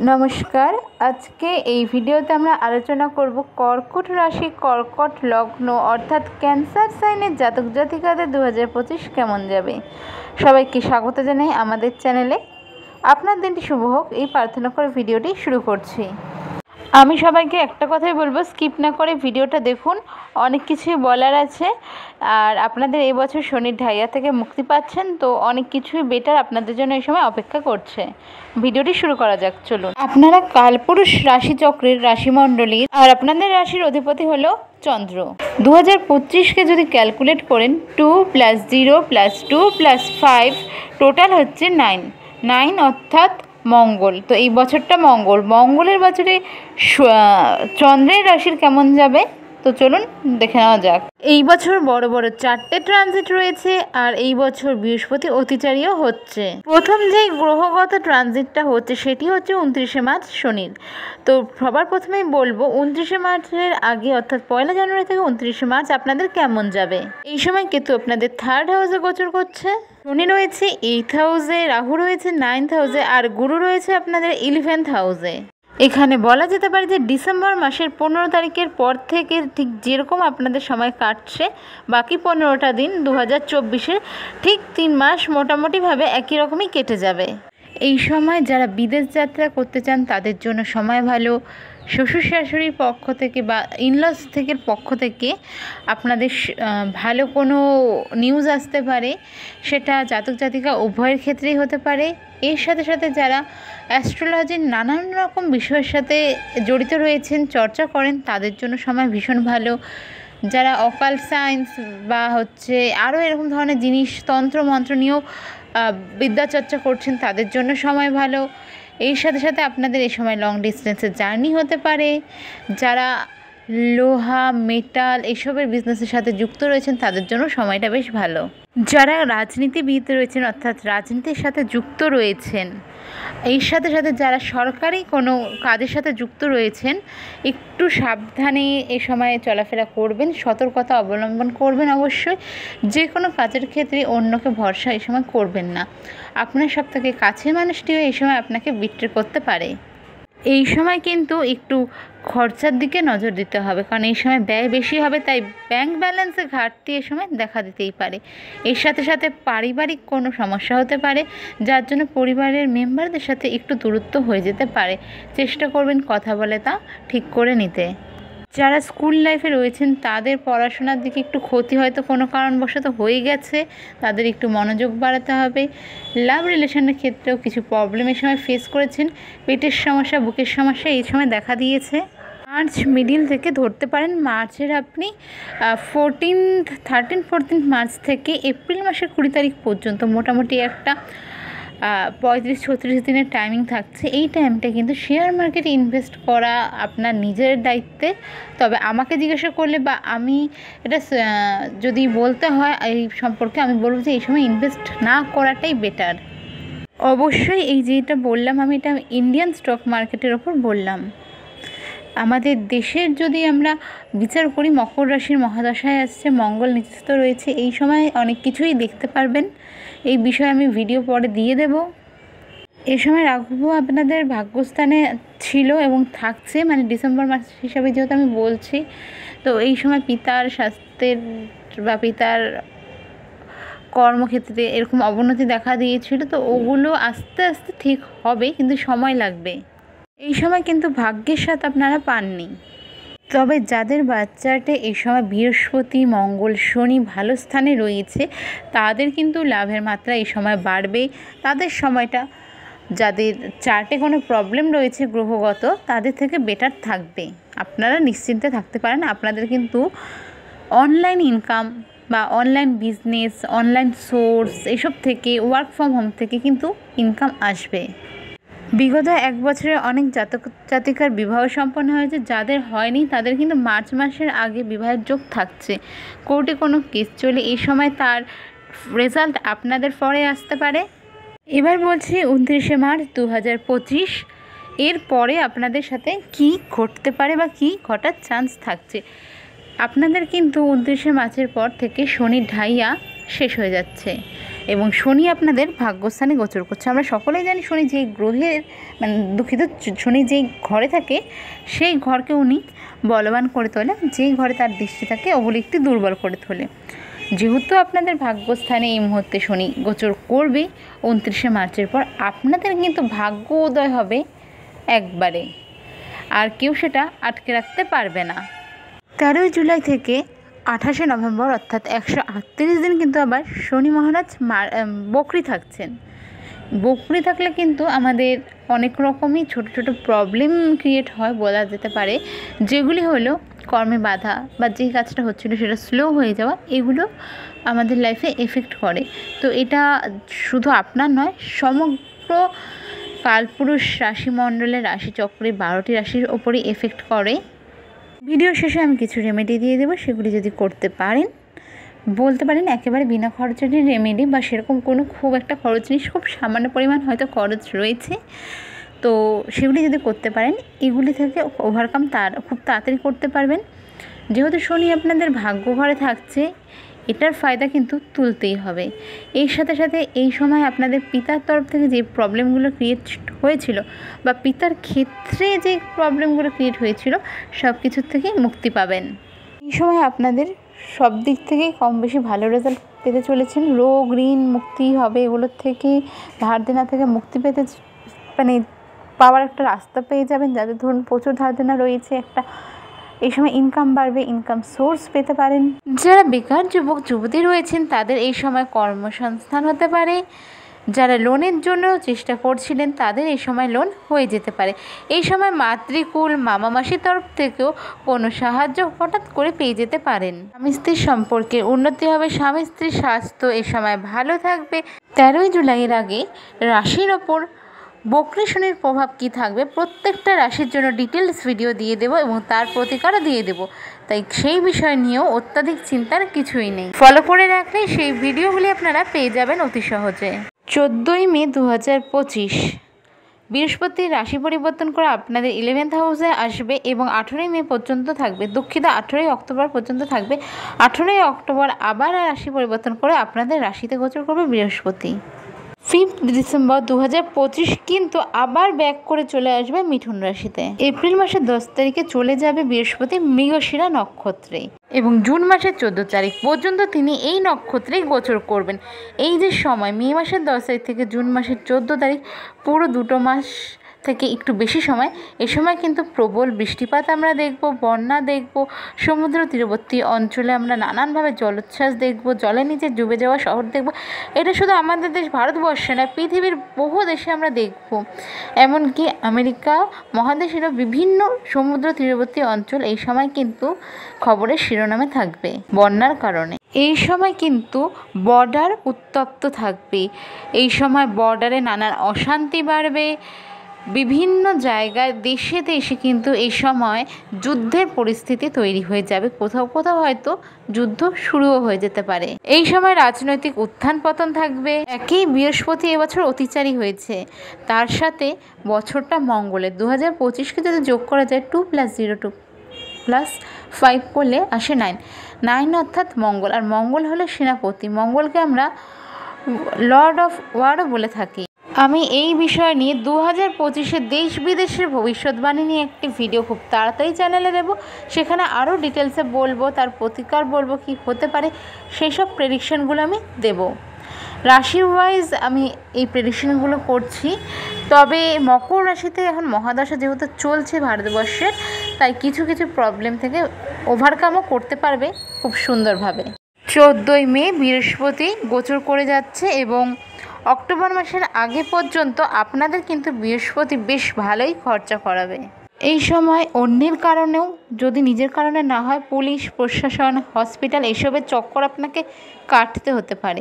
নমস্কার। আজকে এই ভিডিওতে আমরা আলোচনা করব কর্কট রাশি, কর্কট লগ্ন অর্থাৎ ক্যান্সার সাইনের জাতক জাতিকাদের 2025 কেমন যাবে। সবাইকে স্বাগত জানাই আমাদের চ্যানেলে। আপনার দিনটি শুভ হোক এই প্রার্থনা করে ভিডিওটি শুরু করছি। আমি সবাইকে একটা কথাই বলবো, স্কিপ না করে ভিডিওটা দেখুন, অনেক কিছুই বলার আছে। আর আপনাদের এই বছর শনির ঢাইয়া থেকে মুক্তি পাচ্ছেন, তো অনেক কিছুই বেটার আপনাদের জন্য এই সময় অপেক্ষা করছে। ভিডিওটি শুরু করা যাক, চলুন। আপনারা কালপুরুষ রাশিচক্রের রাশিমণ্ডলীর, আর আপনাদের রাশির অধিপতি হলো চন্দ্র। 2025কে যদি ক্যালকুলেট করেন 2 + 0 + 2 + 5 টোটাল হচ্ছে 9 অর্থাৎ মঙ্গল। তো এই বছরটা মঙ্গলের বছরে চন্দ্রের রাশির কেমন যাবে, তো চলুন দেখে নেওয়া যাক। এই বছর বড় বড় 4টে ট্রানজিট রয়েছে, আর এই বছর বৃহস্পতি অতিচারীও হচ্ছে। প্রথম যেই গ্রহগত ট্রানজিটটা হচ্ছে সেটি হচ্ছে 29শে মার্চ শনির। তো সবার প্রথমেই বলবো 29শে মার্চের আগে অর্থাৎ 1 জানুয়ারি থেকে 29শে মার্চ আপনাদের কেমন যাবে। এই সময় কেতু আপনাদের 3rd হাউসে গোচর করছে, শনি রয়েছে 8th হাউসে, রাহু রয়েছে 9th হাউসে, আর গুরু রয়েছে আপনাদের 11th হাউসে। এখানে বলা যেতে পারে যে ডিসেম্বর মাসের 15 তারিখের পর থেকে ঠিক যেরকম আপনাদের সময় কাটছে, বাকি 15টা দিন 2024-এর ঠিক 3 মাস মোটামুটিভাবে একই রকমই কেটে যাবে। এই সময় যারা বিদেশ যাত্রা করতে চান তাদের জন্য সময় ভালো। শ্বশুর শাশুড়ির পক্ষ থেকে বা ইনলস থেকে পক্ষ থেকে আপনাদের ভালো কোনো নিউজ আসতে পারে, সেটা জাতক জাতিকা উভয়ের ক্ষেত্রেই হতে পারে। এর সাথে সাথে যারা অ্যাস্ট্রোলজির নানান রকম বিষয়ের সাথে জড়িত রয়েছেন, চর্চা করেন, তাদের জন্য সময় ভীষণ ভালো। যারা অকাল্ট সায়েন্স বা আরও এরকম ধরনের জিনিস, তন্ত্র মন্ত্র নিয়েও বিদ্যাচর্চা করছেন, তাদের জন্য সময় ভালো। এর সাথে সাথে আপনাদের এই সময় লং ডিস্টেন্সের জার্নি হতে পারে। যারা লোহা মেটাল এসবের বিজনেসের সাথে যুক্ত রয়েছেন তাদের জন্য সময়টা বেশ ভালো। যারা রাজনীতিবিদ রয়েছেন অর্থাৎ রাজনীতির সাথে যুক্ত রয়েছেন, এর সাথে সাথে যারা সরকারি কোনো কাজের সাথে যুক্ত রয়েছেন, একটু সাবধানে এ সময়ে চলাফেরা করবেন, সতর্কতা অবলম্বন করবেন। অবশ্যই যে কোনো কাজের ক্ষেত্রে অন্যকে ভরসা এই সময় করবেন না। আপনার সবথেকে কাছের মানুষটিও এই সময় আপনাকে বিট্রে করতে পারে। এই সময় কিন্তু একটু খরচার দিকে নজর দিতে হবে, কারণ এই সময় ব্যয় বেশি হবে, তাই ব্যাংক ব্যালেন্সে ঘাটতি এই সময় দেখা দিতেই পারে। এর সাথে সাথে পারিবারিক কোনো সমস্যা হতে পারে, যার জন্য পরিবারের মেম্বারদের সাথে একটু দূরত্ব হয়ে যেতে পারে। চেষ্টা করবেন কথা বলে তা ঠিক করে নিতে। যারা স্কুল লাইফে রয়েছেন তাদের পড়াশোনার দিকে একটু ক্ষতি হয়তো কোনো কারণবশত হয়ে গেছে, তাদের একটু মনোযোগ বাড়াতে হবে। লাভ রিলেশনের ক্ষেত্রেও কিছু প্রবলেম এই সময় ফেস করেছেন, পেটের সমস্যা, বুকের সমস্যা এই সময় দেখা দিয়েছে। মার্চ মিডিল থেকে ধরতে পারেন, মার্চের আপনি 13-14 মার্চ থেকে এপ্রিল মাসের 20 তারিখ পর্যন্ত মোটামুটি একটা 35-36 দিনের টাইমিং থাকছে। এই টাইমটা কিন্তু শেয়ার মার্কেটে ইনভেস্ট করা আপনার নিজের দায়িত্বে। তবে আমাকে জিজ্ঞাসা করলে বা আমি এটা যদি বলতে হয় এই সম্পর্কে, আমি বলবো যে এই সময় ইনভেস্ট না করাটাই বেটার। অবশ্যই এই যেটা বললাম আমি, এটা ইন্ডিয়ান স্টক মার্কেটের ওপর বললাম। আমাদের দেশের যদি আমরা বিচার করি, মকর রাশির মহাদশায় আসছে, মঙ্গল নিচস্থ রয়েছে, এই সময় অনেক কিছুই দেখতে পারবেন। এই বিষয়ে আমি ভিডিও পরে দিয়ে দেব। এই সময় রাহু আপনাদের ভাগ্যস্থানে ছিল এবং থাকছে, মানে ডিসেম্বর মাস হিসাবে যেহেতু আমি বলছি। তো এই সময় পিতার স্বাস্থ্যের বা পিতার কর্মক্ষেত্রে এরকম অবনতি দেখা দিয়েছিল, তো ওগুলো আস্তে আস্তে ঠিক হবে, কিন্তু সময় লাগবে। এই সময় কিন্তু ভাগ্যের সাথে আপনারা পাননি। তবে যাদের বাচ্চাটে এই সময় বৃহস্পতি মঙ্গল শনি ভালো স্থানে রয়েছে, তাদের কিন্তু লাভের মাত্রা এই সময় বাড়বে। তাদের সময়টা, যাদের চার্টে কোনো প্রবলেম রয়েছে গ্রহগত, তাদের থেকে বেটার থাকবে। আপনারা নিশ্চিন্তে থাকতে পারেন। আপনাদের কিন্তু অনলাইন ইনকাম বা অনলাইন বিজনেস, অনলাইন সোর্স এসব থেকে, ওয়ার্ক ফ্রম হোম থেকে কিন্তু ইনকাম আসবে। বিগত 1 বছরে অনেক জাতক জাতিকার বিবাহ সম্পন্ন হয়েছে, যাদের হয়নি তাদের কিন্তু মার্চ মাসের আগে বিবাহের যোগ থাকছে। কোর্টে কোনো কেস চলে, এই সময় তার রেজাল্ট আপনাদের পরে আসতে পারে। এবার বলছি 29শে মার্চ 2025 এর পরে আপনাদের সাথে কি ঘটতে পারে বা কি ঘটার চান্স থাকছে। আপনাদের কিন্তু 29শে মার্চের পর থেকে শনির ঢাইয়া শেষ হয়ে যাচ্ছে। এবং শনি আপনাদের ভাগ্যস্থানে গোচর করছে। আমরা সকলেই জানি শনি যেই গ্রহের শনি যেই ঘরে থাকে সেই ঘরকে উনি বলবান করে তোলে, যেই ঘরে তার দৃষ্টি থাকে ওগুলি একটু দুর্বল করে তোলে। যেহেতু আপনাদের ভাগ্যস্থানে এই মুহূর্তে শনি গোচর করবে 29শে মার্চের পর, আপনাদের কিন্তু ভাগ্য উদয় হবে একবারে, আর কেউ সেটা আটকে রাখতে পারবে না। 13 জুলাই থেকে 28শে নভেম্বর অর্থাৎ 138 দিন কিন্তু আবার শনি মহারাজ বকরি থাকছেন। বকরি থাকলে কিন্তু আমাদের অনেক রকমই ছোট ছোট প্রবলেম ক্রিয়েট হয় বলা যেতে পারে, যেগুলি হলো কর্মে বাধা বা যে কাজটা হচ্ছিলো সেটা স্লো হয়ে যাওয়া, এগুলো আমাদের লাইফে এফেক্ট করে। তো এটা শুধু আপনার নয়, সমগ্র কালপুরুষ রাশিমণ্ডলের রাশিচক্রে 12টি রাশির ওপরই এফেক্ট করে। ভিডিও শেষে আমি কিছু রেমেডি দিয়ে দেবো, সেগুলি যদি করতে পারেন, বলতে পারেন একেবারে বিনা খরচের রেমেডি বা সেরকম কোনো খুব একটা খরচ নেই, খুব সামান্য পরিমাণ হয়তো খরচ রয়েছে, তো সেগুলি যদি করতে পারেন এগুলি থেকে ওভারকাম খুব তাড়াতাড়ি করতে পারবেন। যেহেতু শনি আপনাদের ভাগ্য ঘরে থাকছে, এটার ফায়দা কিন্তু তুলতেই হবে। এর সাথে সাথে এই সময় আপনাদের পিতার তরফ থেকে যে প্রবলেমগুলো ক্রিয়েট হয়েছিল বা পিতার ক্ষেত্রে যে প্রবলেমগুলো ক্রিয়েট হয়েছিল সব কিছুর থেকে মুক্তি পাবেন। এই সময় আপনাদের সব দিক থেকেই কম বেশি ভালো রেজাল্ট পেতে চলেছেন। রোগ ঋণ মুক্তি হবে, এগুলোর থেকে ধার দেনা থেকে মুক্তি পেতে পাওয়ার একটা রাস্তা পেয়ে যাবেন। যাদের ধরুন প্রচুর ধার দেনা রয়েছে, এই সময় ইনকাম বাড়বে, ইনকাম সোর্স পেতে পারেন। যারা বেকার যুবক যুবতী রয়েছেন তাদের এই সময় কর্মসংস্থান হতে পারে। যারা লোনের জন্য চেষ্টা করছিলেন তাদের এই সময় লোন হয়ে যেতে পারে। এই সময় মাতৃকুল মামা মাসির তরফ থেকেও কোনো সাহায্য হঠাৎ করে পেয়ে যেতে পারেন। স্বামী স্ত্রীর সম্পর্কে উন্নতি হবে, স্বামী স্ত্রীর স্বাস্থ্য এই সময় ভালো থাকবে। 13 জুলাইয়ের আগে রাশির ওপর বকরি শনির প্রভাব কী থাকবে প্রত্যেকটা রাশির জন্য ডিটেলস ভিডিও দিয়ে দেবো এবং তার প্রতিকারও দিয়ে দেবো, তাই সেই বিষয় নিয়েও অত্যাধিক চিন্তার কিছুই নেই। ফলো করে রাখলে সেই ভিডিওগুলি আপনারা পেয়ে যাবেন অতি সহজে। 14 মে 2025 বৃহস্পতি রাশি পরিবর্তন করে আপনাদের 11th হাউসে আসবে এবং 18 মে পর্যন্ত থাকবে, দুঃখিত 18 অক্টোবর পর্যন্ত থাকবে। 18 অক্টোবর আবার রাশি পরিবর্তন করে আপনাদের রাশিতে গোচর করবে বৃহস্পতি। 5 ডিসেম্বর 2025 কিন্তু আবার ব্যাক করে চলে আসবে মিথুন রাশিতে। এপ্রিল মাসের 10 তারিখে চলে যাবে বৃহস্পতি মৃগশিরা নক্ষত্রে এবং জুন মাসের 14 তারিখ পর্যন্ত তিনি এই নক্ষত্রেই গোচর করবেন। এই যে সময় মে মাসের 10 তারিখ থেকে জুন মাসের 14 তারিখ, পুরো 2 মাস থেকে একটু বেশি সময়, এ সময় কিন্তু প্রবল বৃষ্টিপাত আমরা দেখব, বন্যা দেখব, সমুদ্র তীরবর্তী অঞ্চলে আমরা নানানভাবে জলোচ্ছ্বাস দেখব, জলের নিচে ডুবে যাওয়া শহর দেখব। এটা শুধু আমাদের দেশ ভারতবর্ষে নয়, পৃথিবীর বহু দেশে আমরা দেখব। এমনকি আমেরিকা মহাদেশেরও বিভিন্ন সমুদ্র তীরবর্তী অঞ্চল এই সময় কিন্তু খবরের শিরোনামে থাকবে বন্যার কারণে। এই সময় কিন্তু বর্ডার উত্তপ্ত থাকবে, এই সময় বর্ডারে নানান অশান্তি বাড়বে, বিভিন্ন জায়গায় দেশে দেশে কিন্তু এই সময় যুদ্ধের পরিস্থিতি তৈরি হয়ে যাবে, কোথাও কোথাও হয়তো যুদ্ধ শুরুও হয়ে যেতে পারে। এই সময় রাজনৈতিক উত্থান পতন থাকবে। একই বৃহস্পতি এবছর অতিচারী হয়েছে, তার সাথে বছরটা মঙ্গলের 2025কে যদি যোগ করা যায় 2 + 0 2 + 5 করলে আসে 9 অর্থাৎ মঙ্গল, আর মঙ্গল হলো সেনাপতি। মঙ্গলকে আমরা লর্ড অফ ওয়ারও বলে থাকি। আমি এই বিষয় নিয়ে 2025-এ দেশ বিদেশের ভবিষ্যৎবাণী নিয়ে একটি ভিডিও খুব তাড়াতাড়ি চ্যানেলে দেব, সেখানে আরও ডিটেলসে বলবো, তার প্রতিকার বলবো কি হতে পারে, সেই সব প্রেডিকশনগুলো আমি দেব। রাশি ওয়াইজ আমি এই প্রেডিকশনগুলো করছি, তবে মকর রাশিতে এখন মহাদশা যেহেতু চলছে ভারতবর্ষের, তাই কিছু কিছু প্রবলেম থেকে ওভারকামও করতে পারবে খুব সুন্দরভাবে। 14 মে বৃহস্পতি গোচর করে যাচ্ছে এবং অক্টোবর মাসের আগে পর্যন্ত আপনাদের কিন্তু বৃহস্পতি বেশ ভালোই খরচা করাবে। এই সময় অন্যের কারণেও, যদি নিজের কারণে না হয়, পুলিশ প্রশাসন হসপিটাল এসবের চক্কর আপনাকে কাটতে হতে পারে।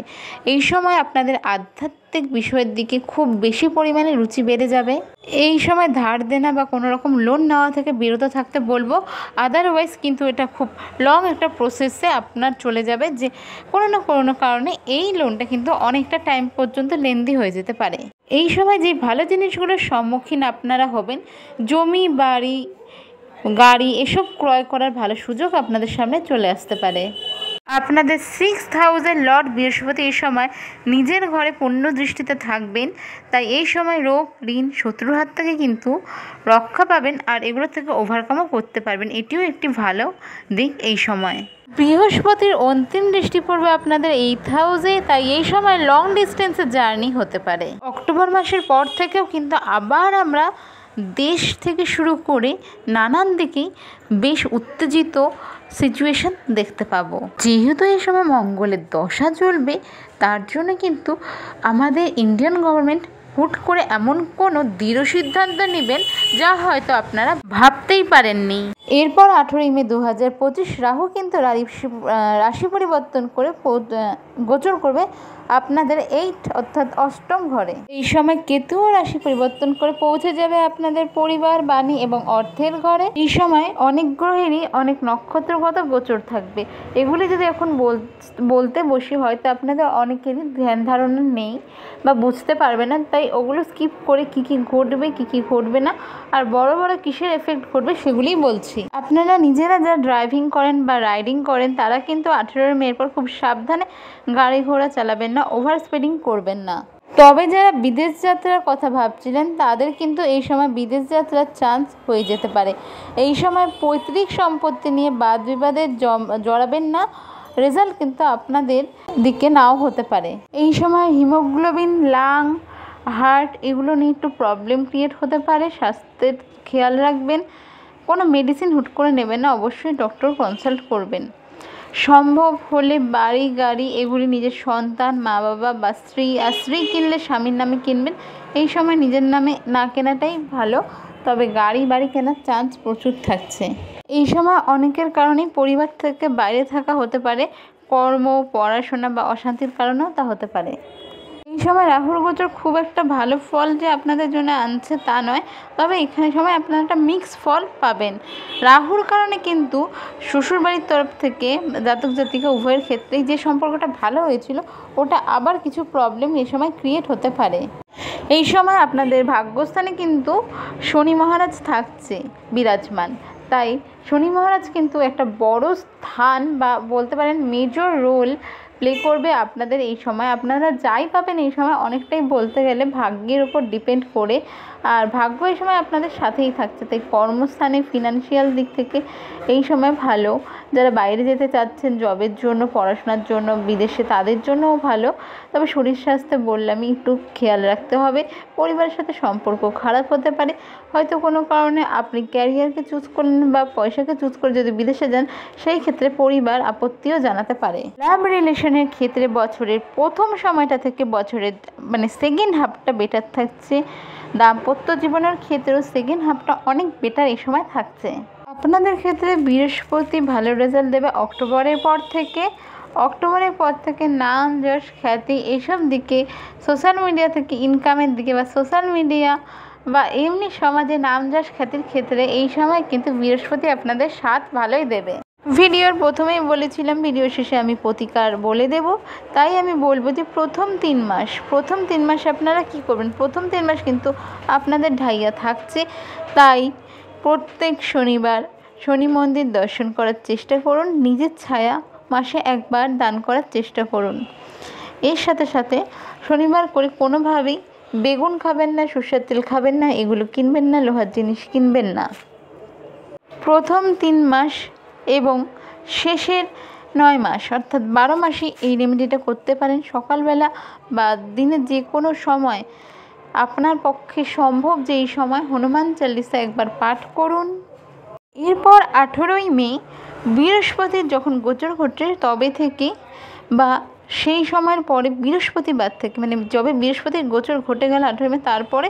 এই সময় আপনাদের আধ্যাত্মিক বিষয়ের দিকে খুব বেশি পরিমাণে রুচি বেড়ে যাবে। এই সময় ধার দেনা বা কোনো রকম লোন নেওয়া থেকে বিরত থাকতে বলবো, আদারওয়াইজ কিন্তু এটা খুব লং একটা প্রসেসে আপনার চলে যাবে, যে কোনো না কোনো কারণে এই লোনটা কিন্তু অনেকটা টাইম পর্যন্ত লেন্দি হয়ে যেতে পারে। এই সময় যে ভালো জিনিসগুলোর সম্মুখীন আপনারা হবেন, জমি বাড়ি গাড়ি এসব ক্রয় করার ভালো সুযোগ আপনাদের সামনে চলে আসতে পারে। আপনাদের 6th হাউসের লর্ড বৃহস্পতি এই সময় নিজের ঘরে পূর্ণ দৃষ্টিতে থাকবেন, তাই এই সময় রোগ, ঋণ, শত্রুর হাত থেকে কিন্তু রক্ষা পাবেন আর এগুলো থেকে ওভারকামও করতে পারবেন। এটিও একটি ভালো দিক এই সময়। বৃহস্পতির অন্তিম দৃষ্টি পড়বে আপনাদের 8th হাউসে, তাই এই সময় লং ডিস্টেন্সের জার্নি হতে পারে। অক্টোবর মাসের পর থেকেও কিন্তু আবার আমরা দেশ থেকে শুরু করে নানান দিকেই বেশ উত্তেজিত সিচুয়েশন দেখতে পাবো। যেহেতু এই সময় মঙ্গলের দশা চলবে, তার জন্য কিন্তু আমাদের ইন্ডিয়ান গভর্নমেন্ট হুট করে এমন কোনো দৃঢ় সিদ্ধান্ত নেবেন যা হয়তো আপনারা ভাবতেই পারেননি। এরপর 18ই মে 2025 রাহু কিন্তু রাশি পরিবর্তন করে গোচর করবে আপনাদের 8 অর্থাৎ অষ্টম ঘরে। এই সময় কেতুও রাশি পরিবর্তন করে পৌঁছে যাবে আপনাদের পরিবার, বাণী এবং অর্থের ঘরে। এই সময় অনেক গ্রহেরই অনেক নক্ষত্রগত গোচর থাকবে। এগুলি যদি এখন বলতে বসি হয়তো আপনাদের অনেকেরই ধ্যান ধারণা নেই বা বুঝতে পারবে না, তাই ওগুলো স্কিপ করে কী কী ঘটবে কী কী ঘটবে না আর বড় বড় কিসের এফেক্ট ঘটবে সেগুলিই বলছি। আপনারা নিজেরা যা ড্রাইভিং করেন বা রাইডিং করেন তারা কিন্তু 18 মের পর খুব সাবধানে গাড়ি ঘোড়া চালাবেন না, ওভার স্পিডিং করবেন না। তবে যারা বিদেশ যাত্রার কথা ভাবছিলেন তাদের কিন্তু এই সময় বিদেশ যাত্রার চান্স হয়ে যেতে পারে। এই সময় পৈতৃক সম্পত্তি নিয়ে বাদ বিবাদে জড়াবেন না, রেজাল্ট কিন্তু আপনাদের দিকে নাও হতে পারে। এই সময় হিমোগ্লোবিন, লাং, হার্ট এগুলো নিয়ে একটু প্রবলেম ক্রিয়েট হতে পারে। স্বাস্থ্যের খেয়াল রাখবেন, কোনো মেডিসিন হুট করে নেবেন না, অবশ্যই ডক্টর কনসাল্ট করবেন। সম্ভব হলে বাড়ি, গাড়ি এগুলি নিজের সন্তান, মা বাবা বা স্ত্রী, আর স্ত্রী কিনলে স্বামীর নামে কিনবেন। এই সময় নিজের নামে না কেনাটাই ভালো, তবে গাড়ি বাড়ি কেনার চান্স প্রচুর থাকছে। এই সময় অনেকের কারণেই পরিবার থেকে বাইরে থাকা হতে পারে, কর্ম, পড়াশোনা বা অশান্তির কারণেও তা হতে পারে। এই সময় রাহুর গোচর খুব একটা ভালো ফল যে আপনাদের জন্য আনছে তা নয়, তবে এখানে সময় আপনারা একটা মিক্স ফল পাবেন। রাহুর কারণে কিন্তু শ্বশুরবাড়ির তরফ থেকে জাতক জাতিকা উভয়ের ক্ষেত্রেই যে সম্পর্কটা ভালো হয়েছিল ওটা আবার কিছু প্রবলেম এই সময় ক্রিয়েট হতে পারে। এই সময় আপনাদের ভাগ্যস্থানে কিন্তু শনি মহারাজ থাকছে বিরাজমান, তাই শনি মহারাজ কিন্তু একটা বড় স্থান বা বলতে পারেন মেজর রোল প্লে করবে আপনাদের এই সময়। আপনারা যাই পাবেন এই সময় অনেকটাই বলতে গেলে ভাগ্যের উপর ডিপেন্ড করে, আর ভাগ্য এই সময় আপনাদের সাথেই থাকছে। তাই কর্মস্থানে ফিনান্সিয়াল দিক থেকে এই সময় ভালো। যারা বাইরে যেতে চাচ্ছেন জবের জন্য, পড়াশোনার জন্য, বিদেশে, তাদের জন্যও ভালো। তবে শরীর স্বাস্থ্যে বললামই একটু খেয়াল রাখতে হবে। পরিবারের সাথে সম্পর্ক খারাপ হতে পারে, হয়তো কোনো কারণে আপনি ক্যারিয়ারকে চুজ করলেন বা পয়সাকে চুজ করে যদি বিদেশে যান সেই ক্ষেত্রে পরিবার আপত্তিও জানাতে পারে। লাভ রিলেশনের ক্ষেত্রে বছরের প্রথম সময়টা থেকে বছরের সেকেন্ড হাফটা বেটার থাকছে। দাম্পত্য জীবনের ক্ষেত্রেও সেকেন্ড হাফটা অনেক বেটার এই সময় থাকছে। আপনাদের ক্ষেত্রে বৃহস্পতি ভালো রেজাল্ট দেবে অক্টোবরের পর থেকে। অক্টোবরের পর থেকে নাম, যশ, খ্যাতি এইসব দিকে, সোশ্যাল মিডিয়া থেকে ইনকামের দিকে বা সোশ্যাল মিডিয়া বা এমনি সমাজে নাম, যশ, খ্যাতির ক্ষেত্রে এই সময় কিন্তু বৃহস্পতি আপনাদের সাথ ভালোই দেবে। ভিডিওর প্রথমেই বলেছিলাম ভিডিও শেষে আমি প্রতিকার বলে দেব, তাই আমি বলবো যে প্রথম 3 মাস আপনারা কি করবেন। প্রথম 3 মাস কিন্তু আপনাদের ঢাইয়া থাকছে, তাই প্রত্যেক শনিবার শনি মন্দির দর্শন করার চেষ্টা করুন। নিজের ছায়া মাসে একবার দান করার চেষ্টা করুন। এর সাথে সাথে শনিবার করে কোনোভাবেই বেগুন খাবেন না, সরষের তেল খাবেন না, এগুলো কিনবেন না, লোহার জিনিস কিনবেন না। প্রথম 3 মাস এবং শেষের 9 মাস অর্থাৎ 12 মাসই এই রেমেডিটা করতে পারেন। সকালবেলা বা দিনের যে কোনো সময় আপনার পক্ষে সম্ভব যে এই সময় হনুমান চালিসা একবার পাঠ করুন। এরপর 18ই মে বৃহস্পতির যখন গোচর ঘটছে তবে থেকে বা সেই সময়ের পরে বৃহস্পতিবার থেকে যবে বৃহস্পতির গোচর ঘটে গেল 18 মে, তারপরে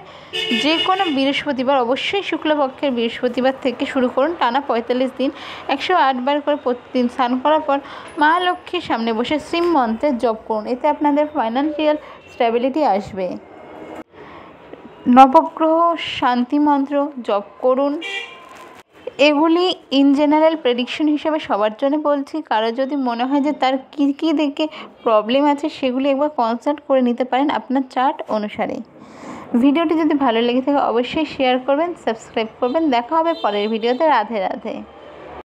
যে কোনো বৃহস্পতিবার, অবশ্যই শুক্লপক্ষের বৃহস্পতিবার থেকে শুরু করুন। টানা 45 দিন 108 বার করে প্রতিদিন স্নান করার পর মা লক্ষ্মীর সামনে বসে শ্রীম মন্ত্রের জপ করুন। এতে আপনাদের ফাইন্যান্সিয়াল স্ট্যাবিলিটি আসবে। নবগ্রহ শান্তি মন্ত্র জপ করুন। এগুলি ইন জেনারেল প্রেডিকশন হিসেবে সবার জন্য বলছি। কারো যদি মনে হয় যে তার কী কী দিকে প্রবলেম আছে সেগুলি একবার কনসাল্ট করে নিতে পারেন আপনার চার্ট অনুসারে। ভিডিওটি যদি ভালো লেগে থাকে অবশ্যই শেয়ার করবেন, সাবস্ক্রাইব করবেন। দেখা হবে পরের ভিডিওতে। রাধে রাধে।